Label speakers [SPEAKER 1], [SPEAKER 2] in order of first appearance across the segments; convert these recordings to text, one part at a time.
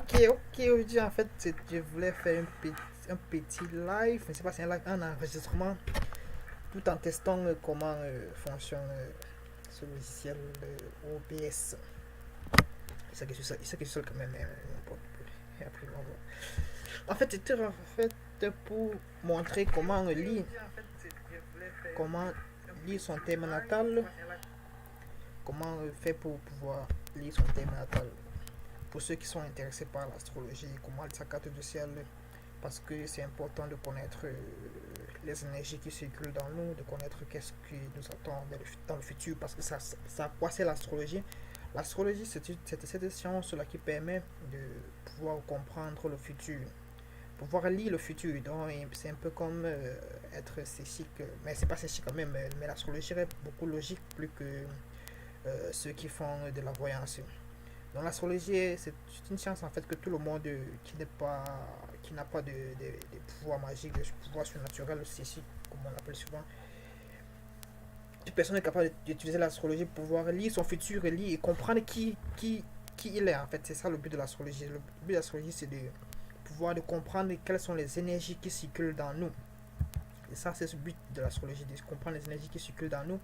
[SPEAKER 1] Ok, aujourd'hui en fait je voulais faire un petit live, mais c'est pas, c'est un enregistrement, tout en testant comment fonctionne ce logiciel OBS. C'est ça que je suis seul quand même, n'importe quoi. Et après, on va. En fait, c'était en fait pour montrer comment lire son thème natal, comment faire pour pouvoir lire son thème natal. Pour ceux qui sont intéressés par l'astrologie, comment lire sa carte du ciel, parce que c'est important de connaître les énergies qui circulent dans nous, de connaître qu'est-ce qui nous attend dans le futur, parce que ça quoi c'est l'astrologie. L'astrologie, c'est cette science-là qui permet de pouvoir comprendre le futur, pouvoir lire le futur. Donc, c'est un peu comme être psychique, mais c'est pas psychique quand même, mais l'astrologie est beaucoup logique plus que ceux qui font de la voyance. Donc l'astrologie, c'est une science en fait que tout le monde qui n'a pas de pouvoir magique, de pouvoir surnaturel, c'est comme on l'appelle souvent, toute personne est capable d'utiliser l'astrologie pour pouvoir lire son futur, lire et comprendre qui il est en fait. C'est ça le but de l'astrologie. Le but de l'astrologie, c'est de pouvoir de comprendre quelles sont les énergies qui circulent dans nous. Et ça, c'est ce but de l'astrologie, de comprendre les énergies qui circulent dans nous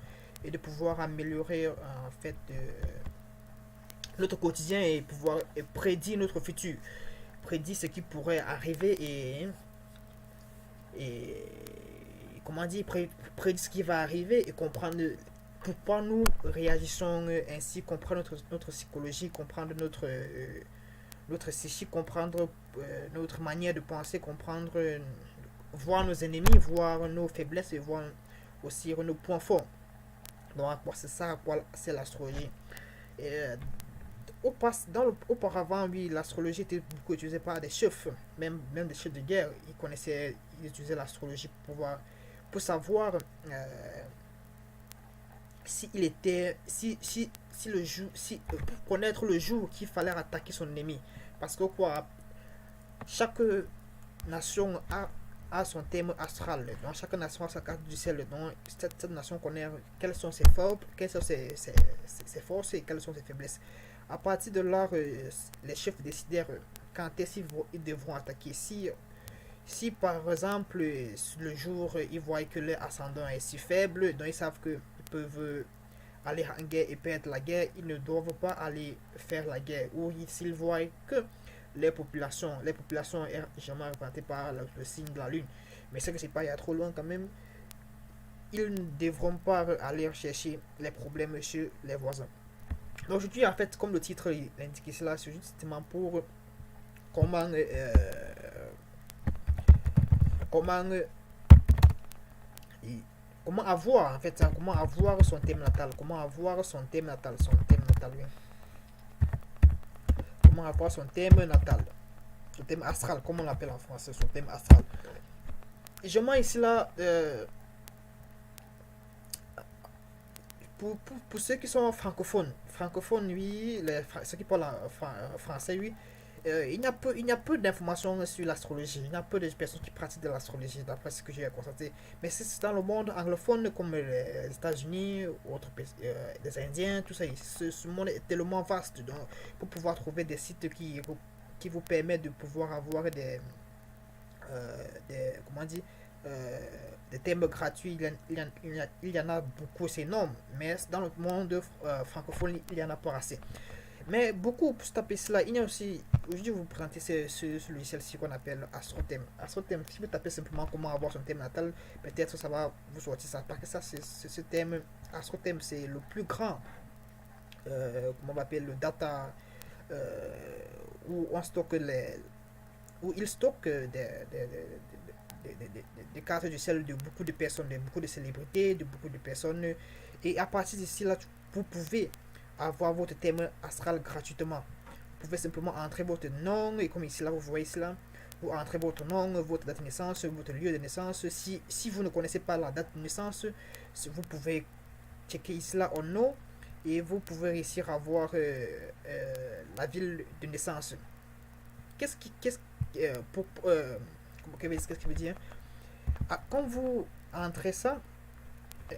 [SPEAKER 1] et de pouvoir améliorer en fait notre quotidien et pouvoir prédire notre futur, prédire ce qui pourrait arriver et comment dire, prédire ce qui va arriver et comprendre pourquoi nous réagissons ainsi, comprendre notre psychologie, comprendre notre psychique, comprendre notre manière de penser, comprendre, voir nos ennemis, voir nos faiblesses et voir aussi nos points forts. Donc, c'est ça, c'est l'astrologie. Et, auparavant, oui, l'astrologie était beaucoup utilisée par des chefs, même des chefs de guerre. Ils utilisaient l'astrologie pour savoir si il était, si le jour, pour connaître le jour qu'il fallait attaquer son ennemi. Parce que quoi, chaque nation a son thème astral. Donc chaque nation a sa carte du ciel. Donc cette nation connaît quelles sont ses forces, quelles sont ses forces et quelles sont ses faiblesses. À partir de là, les chefs décidèrent quand est-ce qu'ils devront attaquer. Si par exemple le jour ils voient que leur ascendant est si faible, donc ils savent qu'ils peuvent aller en guerre et perdre la guerre, ils ne doivent pas aller faire la guerre. Ou s'ils voient que les populations est jamais représentées par le signe de la lune, mais c'est que c'est pas il y a trop loin quand même, ils ne devront pas aller chercher les problèmes chez les voisins. Donc aujourd'hui en fait, comme le titre l'indique cela, c'est justement pour comment comment comment avoir en fait comment avoir son thème natal, oui. Comment avoir son thème natal, son thème astral, comme on l'appelle en français, son thème astral. Je mets ici là pour ceux qui sont francophones, oui, ceux qui parlent français, oui, il y a peu d'informations sur l'astrologie. Il y a peu de personnes qui pratiquent de l'astrologie, d'après ce que j'ai constaté. Mais c'est dans le monde anglophone, comme les États-Unis, les Indiens, tout ça. Ce monde est tellement vaste. Donc, pour pouvoir trouver des sites qui vous permettent de pouvoir avoir comment dire, euh, des thèmes gratuits, il y en a beaucoup, c'est énorme. Mais dans le monde francophone, il y en a pas assez. Mais beaucoup pour se taper cela, il y a aussi, aujourd'hui vous présentez ce logiciel-ci qu'on appelle AstroThème. AstroThème, si vous tapez simplement comment avoir son thème natal, peut-être ça va vous sortir ça. Parce que ça, c'est ce thème, AstroThème, c'est le plus grand, comment on appelle le data, où on stocke où il stocke des cartes du ciel de beaucoup de personnes, de beaucoup de célébrités, de beaucoup de personnes. Et à partir d'ici, là, vous pouvez avoir votre thème astral gratuitement. Vous pouvez simplement entrer votre nom, et comme ici, là, vous voyez cela, vous entrez votre nom, votre date de naissance, votre lieu de naissance. Si vous ne connaissez pas la date de naissance, vous pouvez checker ici, là, en nom, et vous pouvez réussir à voir la ville de naissance. Qu'est-ce qui, qu'est-ce, pour, qu'est-ce que je veux dire? Quand vous entrez ça,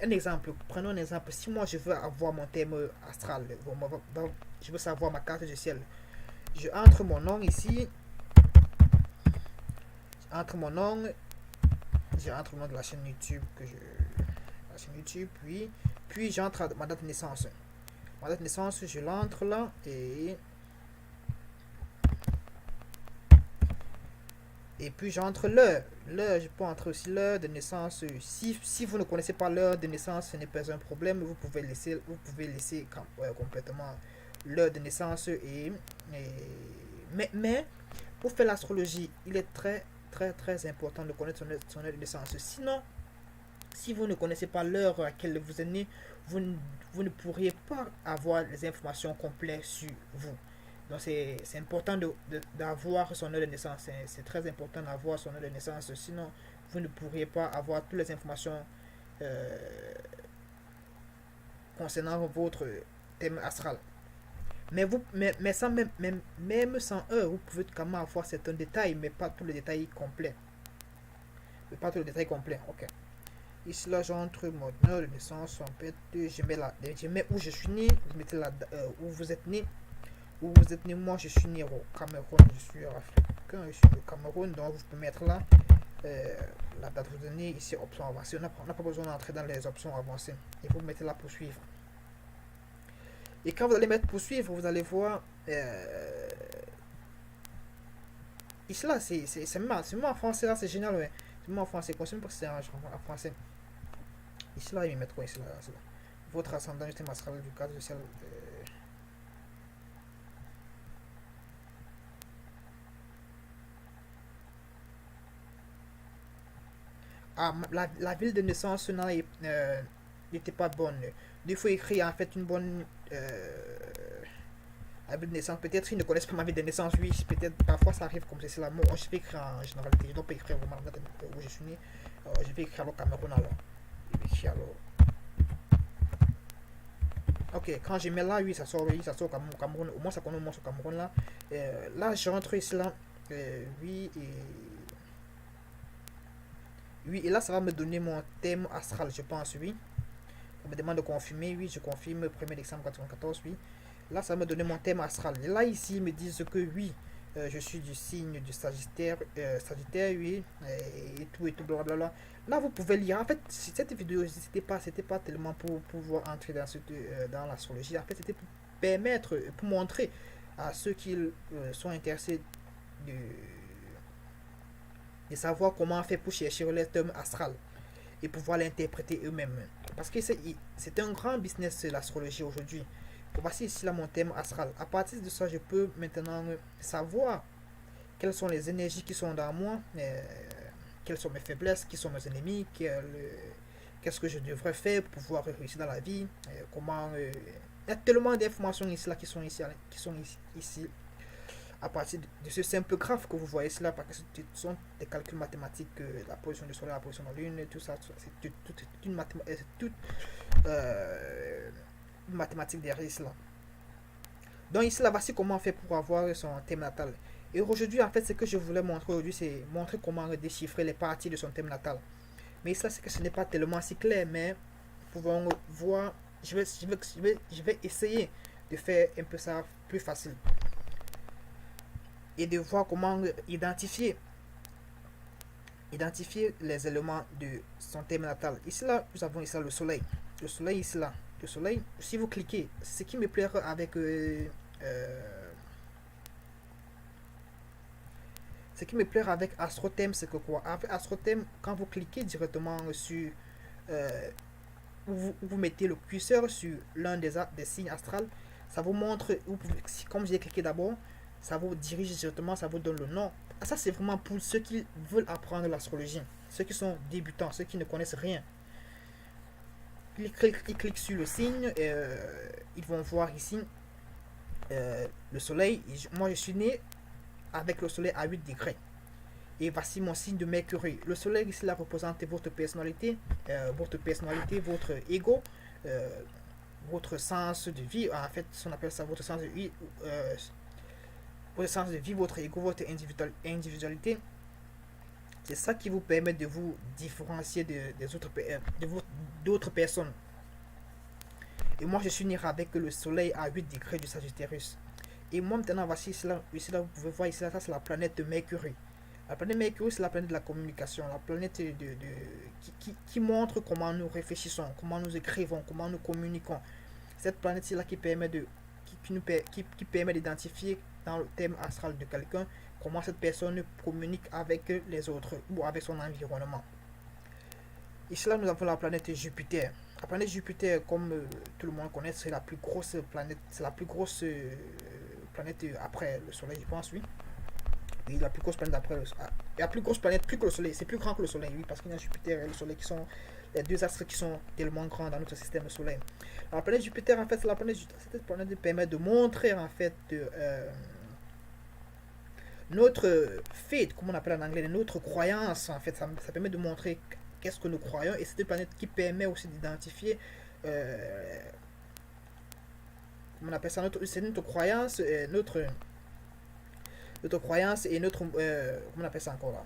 [SPEAKER 1] un exemple, prenons un exemple. Si moi je veux avoir mon thème astral, je veux savoir ma carte du ciel. je entre mon nom ici, entre mon nom, j'entre le nom de la chaîne YouTube puis j'entre ma date de naissance. Ma date de naissance, je l'entre là et puis j'entre l'heure. L'heure, je peux entrer aussi l'heure de naissance. Si vous ne connaissez pas l'heure de naissance, ce n'est pas un problème. Vous pouvez laisser complètement l'heure de naissance. Mais pour faire l'astrologie, il est très important de connaître son heure de naissance. Sinon, si vous ne connaissez pas l'heure à laquelle vous êtes né, vous ne pourriez pas avoir les informations complètes sur vous. Donc c'est important d'avoir son heure de naissance. C'est très important d'avoir son heure de naissance. Sinon, vous ne pourriez pas avoir toutes les informations euh, concernant votre thème astral. Mais sans même sans heure, vous pouvez quand même avoir certains détails, mais pas tous les détails complets. Mais pas tous les détails complets. Ok. Ici là, j'entre mon heure de naissance. En fait, je mets où je suis né. Vous mettez où vous êtes né. Où vous êtes né. Moi, je suis né au Cameroun. Je suis africain. Je suis au Cameroun. Donc, vous pouvez mettre là la date où vous êtes né. Ici, option avancée. On n'a pas besoin d'entrer dans les options avancées. Et vous mettez là poursuivre. Et quand vous allez mettre poursuivre, vous allez voir. Ici là, c'est moi en français. Là, c'est génial. Ouais. C'est moi en français. Continue parce que c'est en français. Ici là, il va mettre quoi ici là, votre ascendant du thème astral du cadre social. La ville de naissance n'était pas bonne. Il faut écrire en fait une bonne la ville de naissance. Peut-être ils ne connaissent pas ma ville de naissance. Oui, peut-être parfois ça arrive comme c'est là. Moi, je vais écrire en généralité. Je ne dois pas écrire vraiment où je suis né. Je vais écrire au Cameroun alors. Je vais écrire alors. Ok, quand je mets là, oui, ça sort au Cameroun. Au moins, ça commence au Cameroun là. Là, je rentre ici là. Oui, et là, ça va me donner mon thème astral, je pense, oui. On me demande de confirmer, oui, je confirme, 1er décembre 1994, oui. Là, ça va me donner mon thème astral. Et là, ici, ils me disent que oui, je suis du signe du Sagittaire, oui, et tout, blablabla. Là, vous pouvez lire. En fait, cette vidéo, c'était pas tellement pour pouvoir entrer dans l'astrologie. En fait, c'était pour permettre, pour montrer à ceux qui sont intéressés de, de savoir comment faire pour chercher les thèmes astral et pouvoir l'interpréter eux-mêmes. Parce que c'est un grand business l'astrologie aujourd'hui. Voici ici là mon thème astral. À partir de ça, je peux maintenant savoir quelles sont les énergies qui sont dans moi, quelles sont mes faiblesses, qui sont mes ennemis, qu'est-ce que je devrais faire pour pouvoir réussir dans la vie, comment... il y a tellement d'informations ici là qui sont ici à partir de ce simple graphe que vous voyez cela, parce que ce sont des calculs mathématiques, la position du soleil, la position de la lune, tout ça, c'est une mathématique derrière cela. Donc ici là, voici comment on fait pour avoir son thème natal. Et aujourd'hui, en fait, ce que je voulais montrer aujourd'hui, c'est montrer comment déchiffrer les parties de son thème natal. Mais ça, c'est que ce n'est pas tellement si clair, mais nous pouvons voir, je vais essayer de faire un peu ça plus facile. Et de voir comment identifier les éléments de son thème natal. Ici là, nous avons ici là, le soleil. Le soleil ici là. Le soleil, si vous cliquez, ce qui me plairait avec AstroThème, c'est que quoi? Avec AstroThème, quand vous cliquez directement sur vous mettez le curseur sur l'un des signes astrales, ça vous montre, comme j'ai cliqué d'abord, ça vous dirige directement, ça vous donne le nom. Ça, c'est vraiment pour ceux qui veulent apprendre l'astrologie, ceux qui sont débutants, ceux qui ne connaissent rien. Ils cliquent sur le signe, ils vont voir ici le soleil. Moi, je suis né avec le soleil à 8 degrés. Et voici mon signe de Mercury. Le soleil ici là représente votre personnalité, votre ego, votre sens de vie. En fait, on appelle ça votre sens de vie, votre ego, votre individualité. C'est ça qui vous permet de vous différencier d'autres personnes. Et moi, je suis né avec le soleil à 8 degrés du Sagittarius. Et moi maintenant, voici cela, ici là, vous pouvez voir ici là, ça c'est la planète de Mercure. La planète Mercure, c'est la planète de la communication, la planète qui montre comment nous réfléchissons, comment nous écrivons, comment nous communiquons. Cette planète là qui permet qui permet d'identifier dans le thème astral de quelqu'un comment cette personne communique avec les autres ou avec son environnement. Ici là, nous avons la planète Jupiter. La planète Jupiter, comme tout le monde connaît, c'est la plus grosse planète, c'est la plus grosse planète après le Soleil, je pense, oui. Oui, la plus grosse planète après le Soleil. La plus grosse planète, plus que le Soleil, c'est plus grand que le Soleil, oui, parce qu'il y a Jupiter et le Soleil qui sont les deux astres qui sont tellement grands dans notre système solaire. Alors, la planète Jupiter, en fait, c'est la planète, cette planète permet de montrer, en fait, notre faith, comme on appelle en anglais, notre croyance, en fait, ça permet de montrer qu'est-ce que nous croyons, et c'est une planète qui permet aussi d'identifier, comment on appelle ça, c'est notre croyance, notre croyance et notre, comment on appelle ça encore là,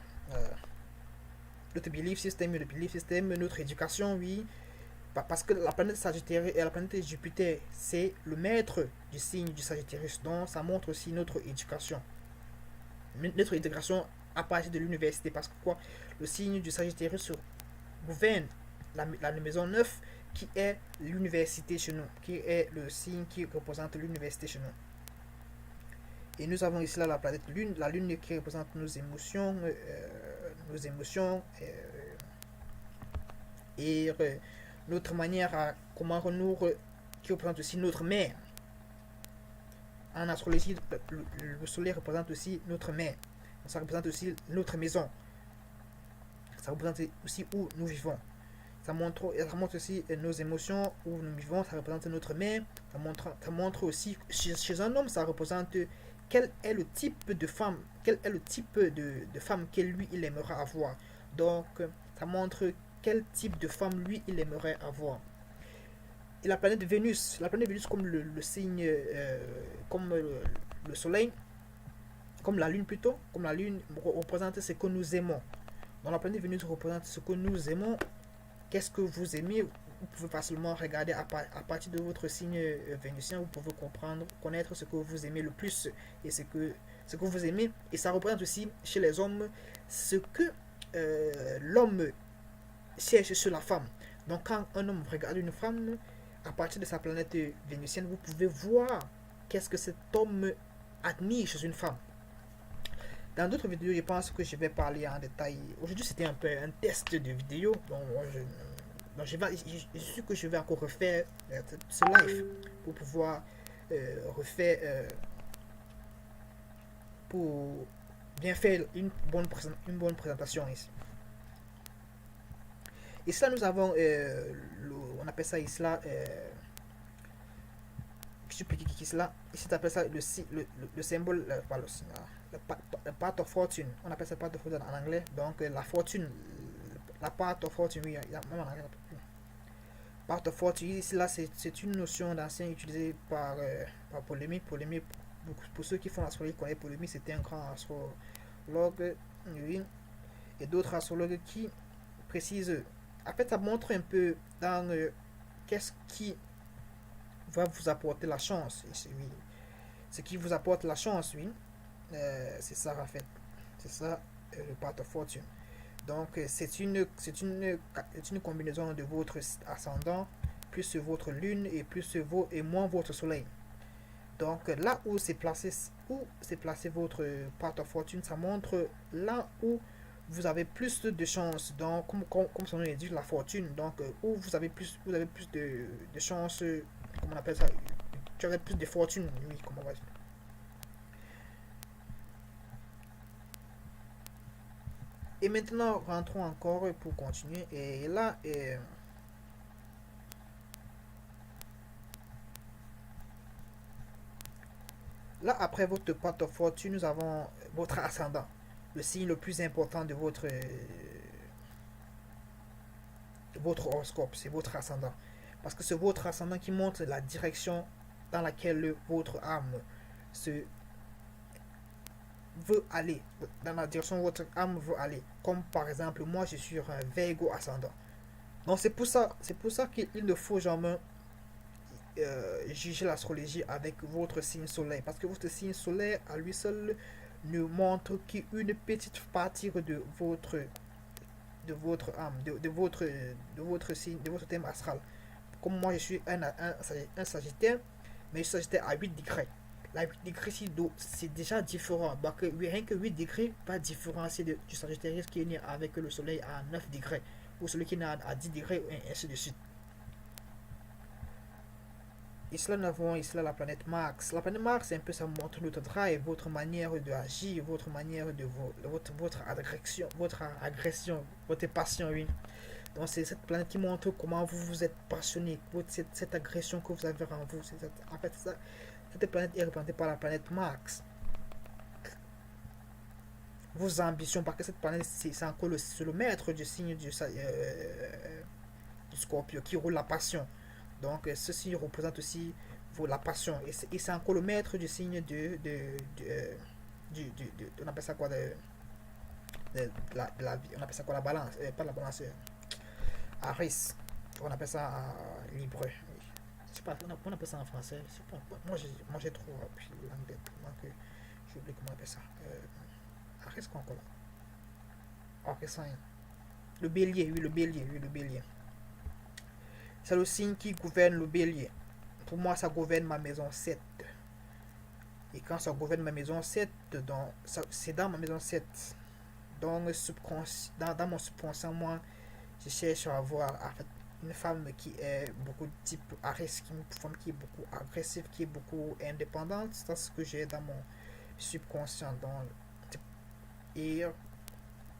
[SPEAKER 1] notre belief system, notre éducation, oui, parce que la planète Sagittaire et la planète Jupiter, c'est le maître du signe du Sagittarius, donc ça montre aussi notre éducation à partir de l'université, parce que quoi, le signe du Sagittarius gouverne la maison 9 qui est l'université chez nous, qui est le signe qui représente l'université chez nous. Et nous avons ici là la planète Lune, la Lune qui représente nos émotions, et notre manière à comment nous, qui représente aussi notre mère. En astrologie, le soleil représente aussi notre mère. Ça représente aussi notre maison. Ça représente aussi où nous vivons. Ça montre aussi nos émotions, où nous vivons. Ça représente notre mère. Ça montre aussi, chez un homme, ça représente quel est le type de femme, quel est le type de femme que lui, il aimerait avoir. Donc, ça montre quel type de femme, lui, il aimerait avoir. Et la planète Vénus comme le signe, comme le soleil, comme la lune plutôt, comme la lune représente ce que nous aimons. Donc la planète Vénus représente ce que nous aimons. Qu'est-ce que vous aimez? Vous pouvez facilement regarder à partir de votre signe vénusien, vous pouvez connaître ce que vous aimez le plus et ce que vous aimez. Et ça représente aussi chez les hommes ce que l'homme cherche sur la femme. Donc quand un homme regarde une femme, à partir de sa planète vénusienne, vous pouvez voir qu'est-ce que cet homme admire chez une femme. Dans d'autres vidéos, je pense que je vais parler en détail. Aujourd'hui, c'était un peu un test de vidéo. Donc, je suis que je vais encore refaire ce live pour pouvoir refaire, pour bien faire une bonne présentation ici. Et ça, nous avons, on appelle ça ici là, ici, on appelle ça le symbole, le part of fortune. On appelle ça part of fortune en anglais. Donc, la fortune, la part of fortune, oui, il y a même en anglais. Part of fortune, ici là, c'est une notion d'ancien utilisée par Ptolémée. Ptolémée, pour ceux qui font l'astrologie, connaissent Ptolémée, c'était un grand astrologue, oui, et d'autres astrologues qui précisent. En fait, ça montre un peu dans qu'est-ce qui va vous apporter la chance. Oui. Ce qui vous apporte la chance, oui. C'est ça, en fait. C'est ça, le part of fortune. Donc, c'est une combinaison de votre ascendant, plus votre lune, et moins votre soleil. Donc, là où c'est placé votre part of fortune, ça montre là où vous avez plus de chances, donc comme son nom dit, la fortune, donc où vous avez plus de chances, comment on appelle ça, tu aurais plus de fortune, oui, comment on va dire. Et maintenant, rentrons encore pour continuer, et là, là, après votre part of fortune, nous avons votre ascendant, le signe le plus important de votre horoscope, c'est votre ascendant. Parce que c'est votre ascendant qui montre la direction dans laquelle votre âme veut aller, dans la direction où votre âme veut aller. Comme par exemple, moi je suis un Virgo ascendant. Donc c'est pour ça qu'il ne faut jamais juger l'astrologie avec votre signe solaire. Parce que votre signe solaire, à lui seul, ne montre qu'une petite partie de votre âme, de votre signe, de votre thème astral. Comme moi, je suis un Sagittaire, mais je suis Sagittaire à 8 degrés. La 8 degrés, c'est déjà différent. Donc, rien que 8 degrés pas différencier du Sagittaire qui est né avec le soleil à 9 degrés, ou celui qui est né à 10 degrés, et ainsi de suite. Ici, nous avons ici la planète Mars. La planète Mars, c'est un peu, ça montre notre drive, votre manière d'agir, votre manière de votre agression, votre passion, oui. Donc, c'est cette planète qui montre comment vous êtes passionné, cette agression que vous avez en vous. En fait, cette planète est représentée par la planète Mars. Vos ambitions, parce que cette planète, c'est encore le maître du signe du Scorpio qui roule la passion. Donc, ceci représente aussi la passion. Et c'est encore le maître du signe on appelle ça quoi, la vie. On appelle ça quoi, la balance. Pas la balance, Aris. On appelle ça libre. Je sais pas, on appelle ça en français. Je sais pas, moi j'ai trop appris l'anglais. Donc, j'ai oublié comment on appelle ça. Aris, quoi encore là? Aris, le bélier, oui, le bélier, oui, le bélier. C'est le signe qui gouverne le bélier. Pour moi, ça gouverne ma maison 7. Et quand ça gouverne ma maison 7, c'est dans ma maison 7. Dans mon subconscient, moi, je cherche à avoir en fait, une femme qui est beaucoup de type Aries, une femme qui est beaucoup agressive, qui est beaucoup indépendante. C'est ce que j'ai dans mon subconscient. Et,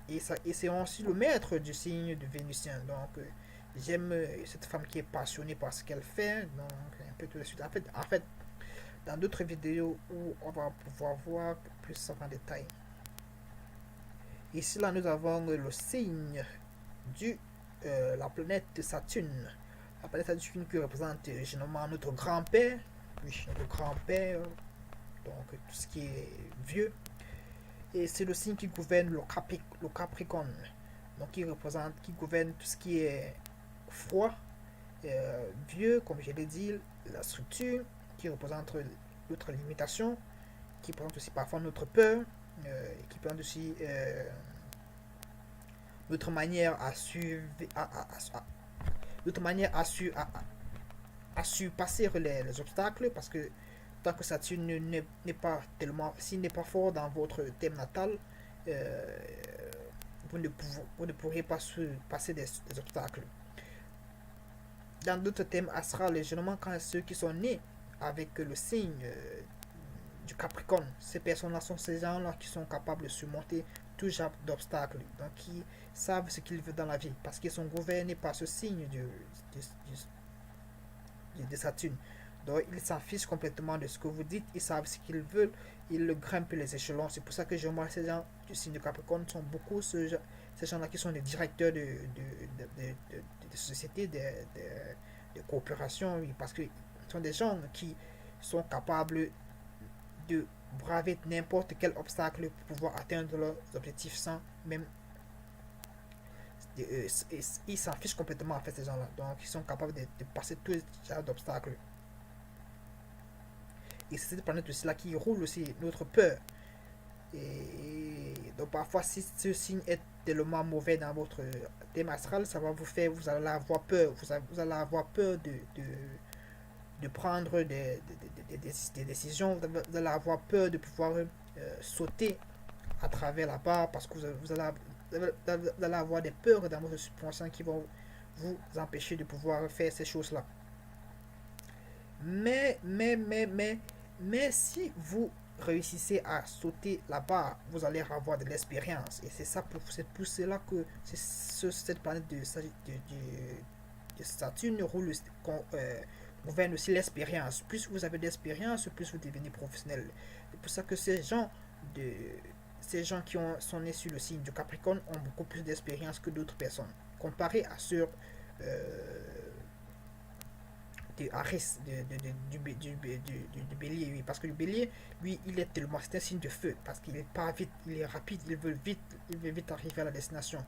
[SPEAKER 1] et c'est aussi le maître du signe de Vénusien. Donc, j'aime cette femme qui est passionnée par ce qu'elle fait. Donc, un peu tout de suite. En fait, dans d'autres vidéos où on va pouvoir voir plus ça en détail. Ici, là, nous avons le signe du la planète Saturne. La planète Saturne qui représente généralement notre grand-père. Oui, notre grand-père. Donc, tout ce qui est vieux. Et c'est le signe qui gouverne le Capricorne. Donc, qui gouverne tout ce qui est froid, vieux, comme je l'ai dit, la structure, qui représente notre limitation, qui représente aussi parfois notre peur, qui représente aussi notre manière à surpasser les obstacles, parce que tant que Saturne n'est pas tellement, s'il n'est pas fort dans votre thème natal, vous ne pourrez pas passer des obstacles. Dans d'autres thèmes astrales, généralement quand ceux qui sont nés avec le signe du Capricorne, ces personnes-là sont ces gens-là qui sont capables de surmonter tout genre d'obstacles, donc qui savent ce qu'ils veulent dans la vie, parce qu'ils sont gouvernés par ce signe de Saturne. Donc ils s'en fichent complètement de ce que vous dites, ils savent ce qu'ils veulent, ils grimpent les échelons. C'est pour ça que je vois ces gens du signe de Capricorne sont beaucoup ces gens-là qui sont des directeurs de sociétés, de coopération, parce que ce sont des gens qui sont capables de braver n'importe quel obstacle pour pouvoir atteindre leurs objectifs sans même ils s'en fichent complètement en fait ces gens-là. Donc ils sont capables de passer tous les genres d'obstacles. Et c'est cette planète aussi là qui roule aussi notre peur. Et donc parfois si ce signe est tellement mauvais dans votre thème astral, ça va vous faire, vous allez avoir peur, vous allez avoir peur de prendre des décisions, vous allez avoir peur de pouvoir sauter à travers la barre, parce que vous allez avoir des peurs dans votre subconscient qui vont vous empêcher de pouvoir faire ces choses-là. Mais si vous réussissez à sauter la barre, vous allez avoir de l'expérience. Et c'est pour cela que cette planète de Saturne roule, gouverne aussi l'expérience. Plus vous avez d'expérience, plus vous devenez professionnel. C'est pour ça que ces gens qui sont nés sur le signe du Capricorne ont beaucoup plus d'expérience que d'autres personnes. Comparé à ceux de Aris, du bélier, oui. Parce que le bélier, lui, il est tellement, c'est un signe de feu, parce qu'il est pas vite, il est rapide, il veut vite arriver à la destination.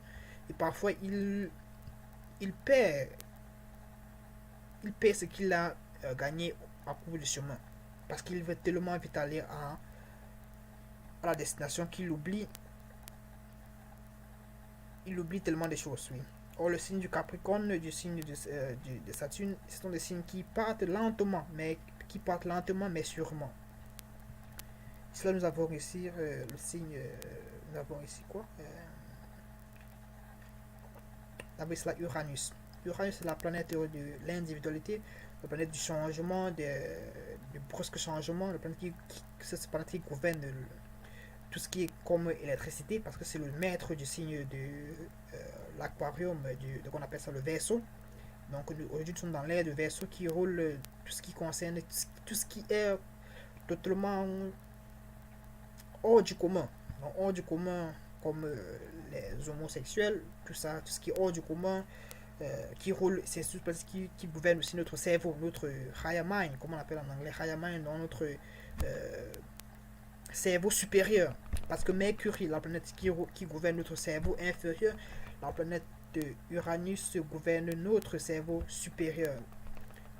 [SPEAKER 1] Et parfois, il perd ce qu'il a gagner à court du chemin. Parce qu'il veut tellement vite aller à la destination qu'il oublie. Il oublie tellement de choses, oui. Or, le signe du Capricorne, du signe de Saturne, ce sont des signes qui partent lentement, mais sûrement. Ici, là, nous avons ici le signe. Nous avons ici quoi Nous avons ici là Uranus. Uranus, c'est la planète de l'individualité, la planète du changement, du brusque changement, la planète c'est cette planète qui gouverne tout ce qui est comme électricité, parce que c'est le maître du signe de l'aquarium, qu'on appelle ça le Verseau. Donc aujourd'hui nous sommes dans l'ère de Verseau qui roule tout ce qui concerne tout ce qui est totalement hors du commun. Donc, hors du commun, comme les homosexuels, tout ça, tout ce qui est hors du commun, qui roule, c'est tout ce qui gouverne aussi notre cerveau, notre higher mind, comme on appelle en anglais higher mind, dans notre cerveau supérieur. Parce que Mercure, la planète qui gouverne notre cerveau inférieur, la planète de Uranus gouverne notre cerveau supérieur.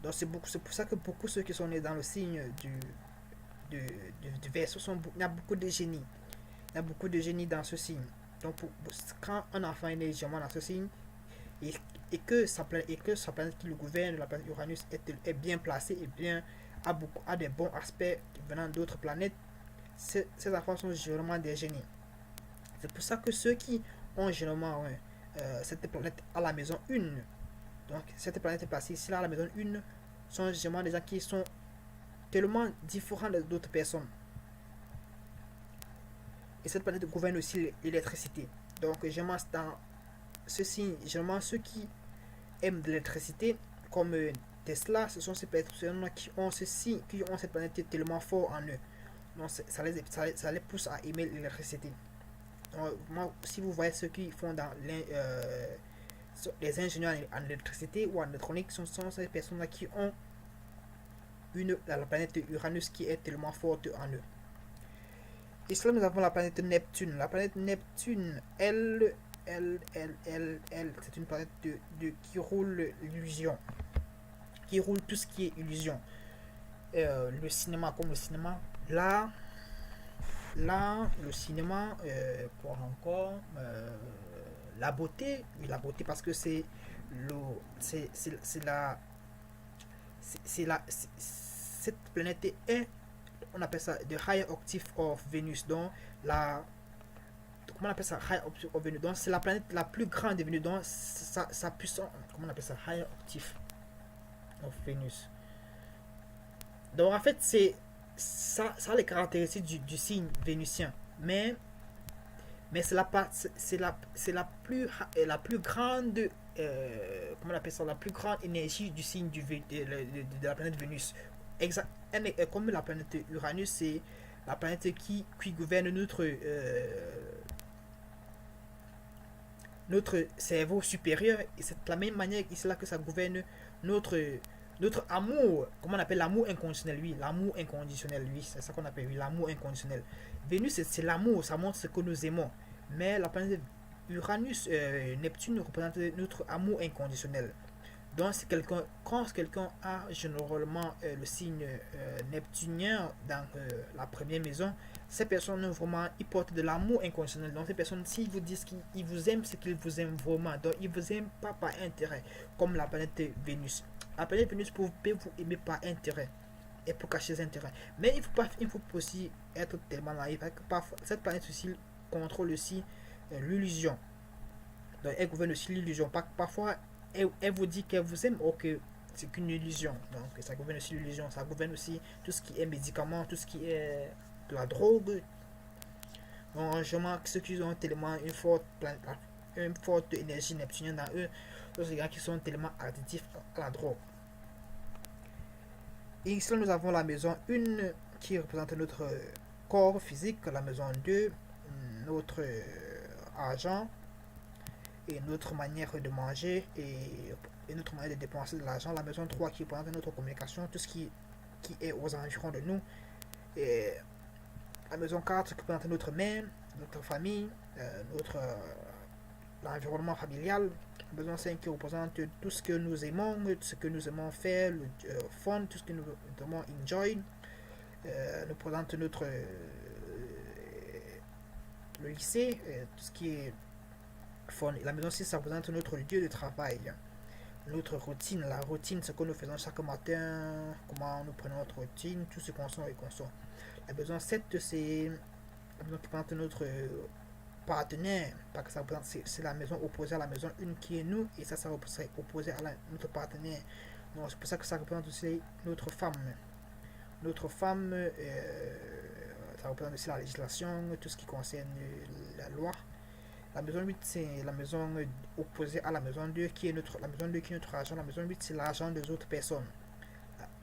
[SPEAKER 1] Donc c'est pour ça que beaucoup ceux qui sont nés dans le signe du Verseau, il y a beaucoup de génie. Il y a beaucoup de génie dans ce signe. Donc quand un enfant est né dans ce signe, et que sa planète qui le gouverne, la planète Uranus, est bien placée et a des bons aspects venant d'autres planètes, ces enfants sont généralement des génies. C'est pour ça que ceux qui ont généralement cette planète à la maison 1, donc cette planète est placée ici là à la maison 1, sont généralement des gens qui sont tellement différents d'autres personnes. Et cette planète gouverne aussi l'électricité. Donc généralement dans ce signe, généralement ceux qui aiment de l'électricité, comme Tesla, ce sont ces personnes qui ont cette planète tellement fort en eux. Donc ça les pousse à aimer l'électricité. Donc, moi, si vous voyez ceux qui font dans les ingénieurs en électricité ou en électronique, sont ces personnes qui ont la planète Uranus qui est tellement forte en eux. Et cela, nous avons la planète Neptune. La planète Neptune, elle c'est une planète qui roule l'illusion, qui roule tout ce qui est illusion. Le cinéma, comme le cinéma, là le cinéma, quoi encore, la beauté, parce que c'est cette planète est, on appelle ça the higher octave of Venus, donc comment on appelle ça, higher octave of Venus, donc c'est la planète la plus grande de Venus, donc sa puissance, comment on appelle ça, higher octave of Venus. Donc en fait ça a les caractéristiques du signe vénusien, mais c'est la plus grande, comment on appelle ça, la plus grande énergie du signe de la planète Vénus. Comme la planète Uranus, c'est la planète qui gouverne notre cerveau supérieur, et c'est de la même manière ici là que ça gouverne notre amour, comment on appelle l'amour inconditionnel, oui, l'amour inconditionnel, oui, c'est ça qu'on appelle, oui, l'amour inconditionnel. Vénus, c'est l'amour, ça montre ce que nous aimons, mais la planète Uranus, Neptune représente notre amour inconditionnel. Donc quand quelqu'un a généralement le signe neptunien dans la première maison, ces personnes vraiment, ils portent de l'amour inconditionnel. Donc ces personnes, s'ils vous disent qu'ils vous aiment, c'est qu'ils vous aiment vraiment. Donc ils vous aiment pas par intérêt, comme la planète Vénus. La planète Vénus peut vous aimer par intérêt et pour cacher ses intérêts. Mais il faut pas aussi être tellement naïf. Parfois, cette planète aussi contrôle aussi l'illusion. Donc elle gouverne aussi l'illusion. Parfois, elle vous dit qu'elle vous aime, ok, c'est qu'une illusion. Donc ça gouverne aussi l'illusion. Ça gouverne aussi tout ce qui est médicaments, tout ce qui est de la drogue. Donc je remarque ceux qui ont tellement une forte énergie neptunienne dans eux, ce sont les gens qui sont tellement addictifs à la drogue. Et ici nous avons la maison 1 qui représente notre corps physique, la maison 2 notre argent et notre manière de manger et notre manière de dépenser de l'argent, la maison 3 qui représente notre communication, tout ce qui est aux environs de nous, et la maison 4 qui représente notre mère, notre famille, l'environnement familial, La maison 5 qui représente tout ce que nous aimons, tout ce que nous aimons faire, le fun, tout ce que nous aimons enjoy. Nous présente le lycée, tout ce qui est fun. La maison 6, ça représente notre lieu de travail. Notre routine, la routine, ce que nous faisons chaque matin, comment nous prenons notre routine, tout ce qu'on sent et qu'on sent. La maison 7, c'est la maison qui représente notre partenaire, parce que ça représente, c'est la maison opposée à la maison 1 qui est nous, et ça représente opposé à notre partenaire. Donc c'est pour ça que ça représente aussi notre femme. Notre femme, ça représente aussi la législation, tout ce qui concerne la loi. La maison 8, c'est la maison opposée à la maison 2, qui est la maison 2 qui est notre argent. La maison 8, c'est l'argent des autres personnes.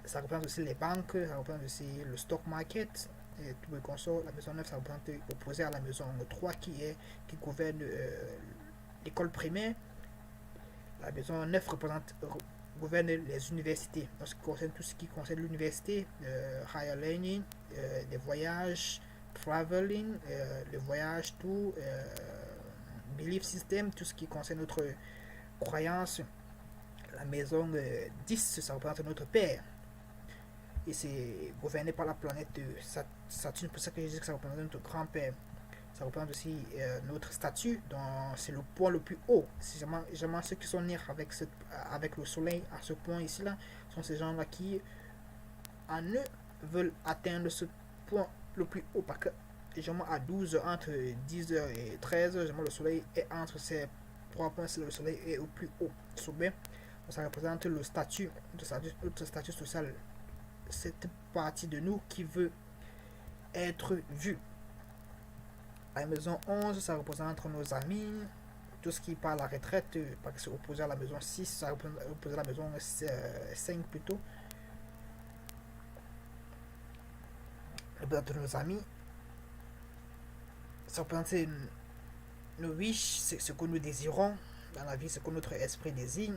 [SPEAKER 1] Ça représente aussi les banques, ça représente aussi le stock market, et tout le consort. La maison 9, ça représente opposé à la maison 3 qui gouverne l'école primaire. La maison 9 gouverne les universités. En ce qui concerne tout ce qui concerne l'université, higher learning, les voyages, traveling, les voyages, tout, belief system, tout ce qui concerne notre croyance. La maison 10, ça représente notre père. Et c'est gouverné par la planète Saturne, pour ça que je dis que ça représente notre grand-père. Ça représente aussi notre statut, c'est le point le plus haut. C'est jamais ceux qui sont nés avec le soleil à ce point ici là, sont ces gens là qui en eux veulent atteindre ce point le plus haut, parce que à 12h, entre 10h et 13h, le soleil est entre ces 3 points, le soleil est au plus haut sommet. Ça représente le statut, notre statut social, cette partie de nous qui veut être vue. La maison 11, ça représente nos amis, tout ce qui part à la retraite, parce que c'est opposé à la maison 6, ça représente opposé à la maison 5 plutôt. Ça représente nos amis. Ça représente nos wish, c'est ce que nous désirons dans la vie, ce que notre esprit désire.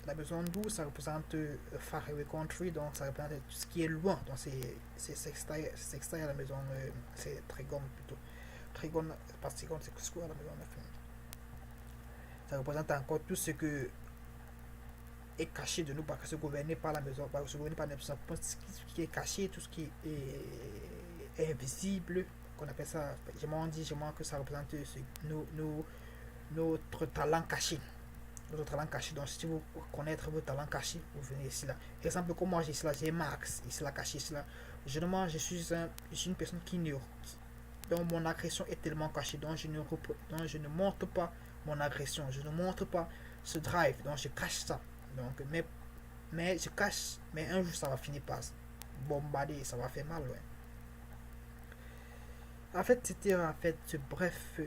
[SPEAKER 1] La maison 12, ça représente far away country, donc ça représente tout ce qui est loin. Donc c'est extérieur à la maison, c'est Trigon plutôt. Trigon, pas Trigon, c'est quoi la maison 9? Ça représente encore tout ce que est caché de nous, parce que c'est gouverné par la maison, parce que c'est gouverné par tout ce qui est caché, tout ce qui est invisible, qu'on appelle ça, je m'en dis que ça représente notre talent caché. Notre talent caché. Donc, si vous connaissez vos talents cachés, vous venez ici là. Par exemple, comme moi, j'ai ici là, j'ai Max, ici là, caché ici là. Je suis une personne qui ignore. Donc, mon agression est tellement cachée. Donc, je ne montre pas mon agression. Je ne montre pas ce drive. Donc, je cache ça. Donc, mais je cache. Mais un jour, ça va finir par bombarder. Ça va faire mal, ouais. En fait, c'était en fait ce bref.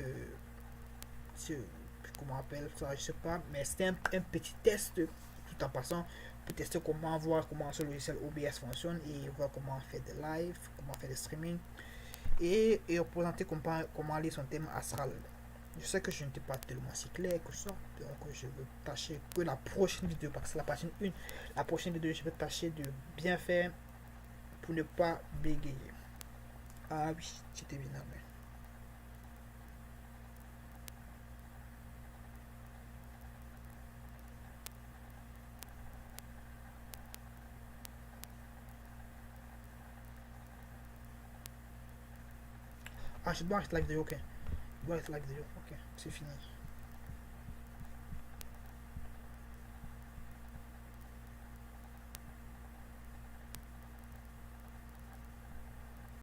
[SPEAKER 1] Comment on appelle ça, je sais pas, mais c'était un petit test tout en passant pour tester voir comment ce logiciel OBS fonctionne et voir comment faire des live, comment faire des streaming et représenter comment lire son thème astral. Je sais que je n'étais pas tellement si clair que ça, donc je veux tâcher que la prochaine vidéo, parce que c'est la partie 1, la prochaine vidéo, je vais tâcher de bien faire pour ne pas bégayer. Ah oui, c'était bien. Ah, je dois arrêter la vidéo, ok. Je dois arrêter la vidéo, ok, c'est fini.